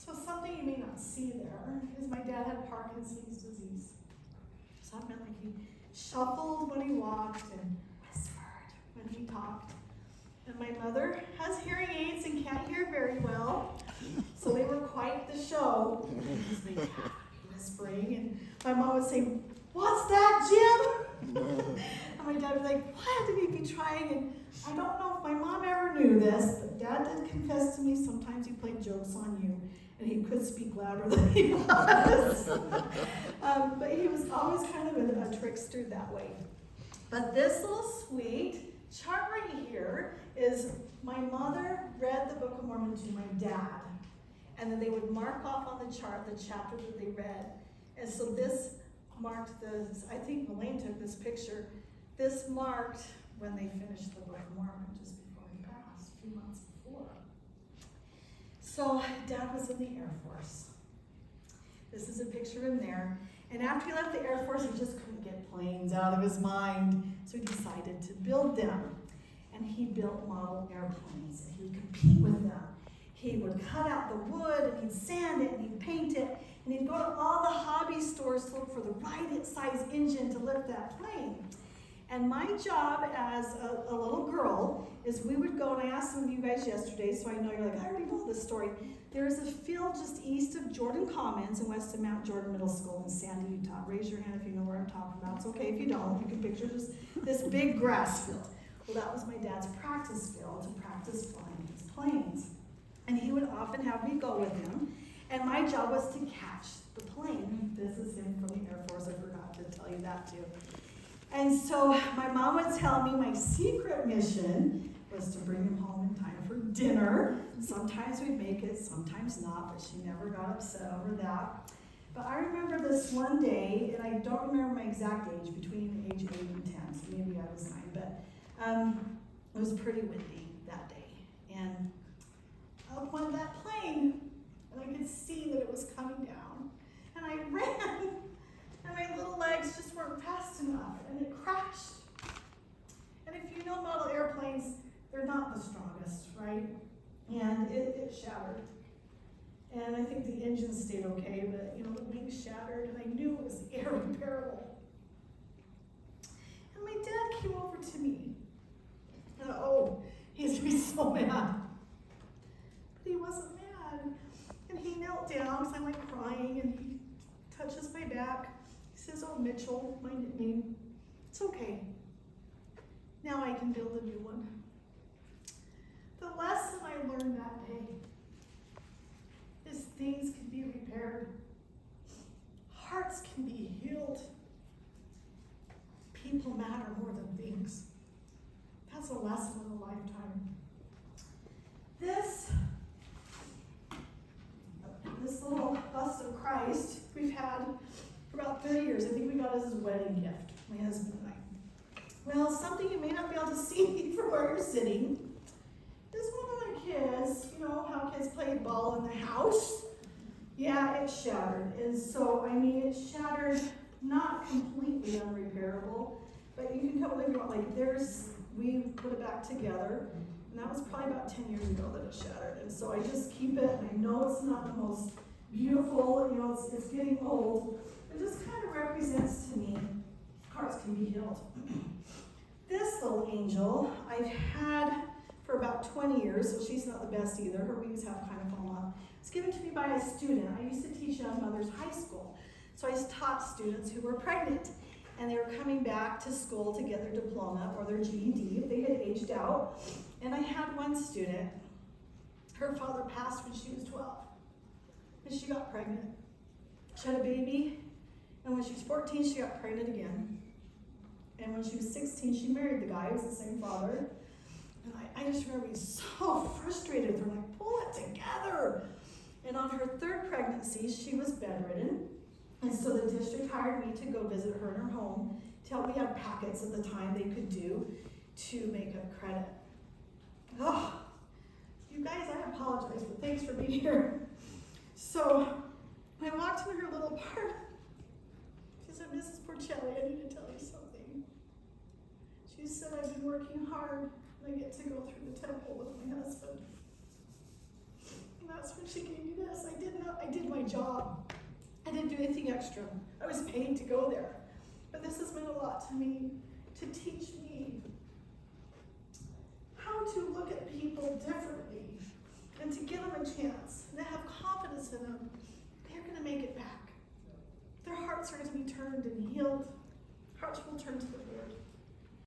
So something you may not see there is my dad had Parkinson's disease. So that meant like he shuffled when he walked and whispered when he talked. And my mother has hearing aids and can't hear very well. So they were quite the show. Because my dad would be whispering and my mom would say, "What's that, Jim?" And my dad would be like, "What?" And he'd be trying. And I don't know if my mom ever knew this, but Dad did confess to me sometimes he played jokes on you. And he could speak louder than he was. But he was always kind of a trickster that way. But this little sweet chart right here is my mother read the Book of Mormon to my dad. And then they would mark off on the chart the chapter that they read. And so this marked I think Elaine took this picture. This marked when they finished the Book of Mormon just before he passed, a few months before. So Dad was in the Air Force. This is a picture of him there. And after he left the Air Force, he just couldn't get planes out of his mind. So he decided to build them. And he built model airplanes. And he would compete with them. He would cut out the wood, and he'd sand it, and he'd paint it. And he'd go to all the hobby stores to look for the right size engine to lift that plane. And my job as a little girl is we would go, and I asked some of you guys yesterday, so I know you're like, I already know this story. There's a field just east of Jordan Commons and west of Mount Jordan Middle School in Sandy, Utah. Raise your hand if you know where I'm talking about. It's okay if you don't. You can picture this big grass field. Well, that was my dad's practice field to practice flying his planes. And he would often have me go with him, and my job was to catch the plane. This is him from the Air Force. I forgot to tell you that too. And so my mom would tell me my secret mission was to bring him home in time for dinner. Sometimes we'd make it, sometimes not, but she never got upset over that. But I remember this one day, and I don't remember my exact age, between age 8 and 10, so maybe I was 9, but it was pretty windy that day. And up went that plane, and I could see that it was coming down. And I ran. And my little legs just weren't fast enough, and it crashed. And if you know model airplanes, they're not the strongest, right? And it shattered. And I think the engine stayed okay, but the wings shattered, and I knew it was irreparable. And my dad came over to me. And he's gonna be so mad. But he wasn't mad. And he knelt down, because I'm like crying, and he touches my back. He says, "Oh, Mitchell," my nickname, "it's okay. Now I can build a new one." The lesson I learned that day is things can be repaired. Hearts can be healed. People matter more than things. That's a lesson in a lifetime. This little bust of Christ we've had for about 30 years. I think we got it as a wedding gift, my husband and I. Well, something you may not be able to see from where you're sitting is one of my kids. You know how kids play ball in the house? Yeah, it shattered. And so, it shattered, not completely unrepairable, but you can come if you want. We put it back together, and that was probably about 10 years ago that it shattered. And so I just keep it, and I know it's not the most beautiful, it's getting old. It just kind of represents to me hearts can be healed. This little angel I've had for about 20 years, so she's not the best either. Her wings have kind of fallen off. It's given to me by a student. I used to teach young mothers high school. So I taught students who were pregnant, and they were coming back to school to get their diploma or their GED if they had aged out. And I had one student, her father passed when she was 12, and she got pregnant. She had a baby, and when she was 14, she got pregnant again. And when she was 16, she married the guy. It was the same father. And I just remember being so frustrated with her, like, pull it together. And on her third pregnancy, she was bedridden. And so the district hired me to go visit her in her home to help. We had packets at the time they could do to make up credit. Oh, you guys, I apologize, but thanks for being here. So I walked in her little apartment. She said, "Mrs. Porcelli, I need to tell you something." She said, "I've been working hard, and I get to go through the temple with my husband." And that's when she gave me this. I didn't job. I didn't do anything extra. I was paid to go there. But this has meant a lot to me, to teach me how to look at people differently and to give them a chance and to have confidence in them. They're going to make it back. Their hearts are going to be turned and healed. Hearts will turn to the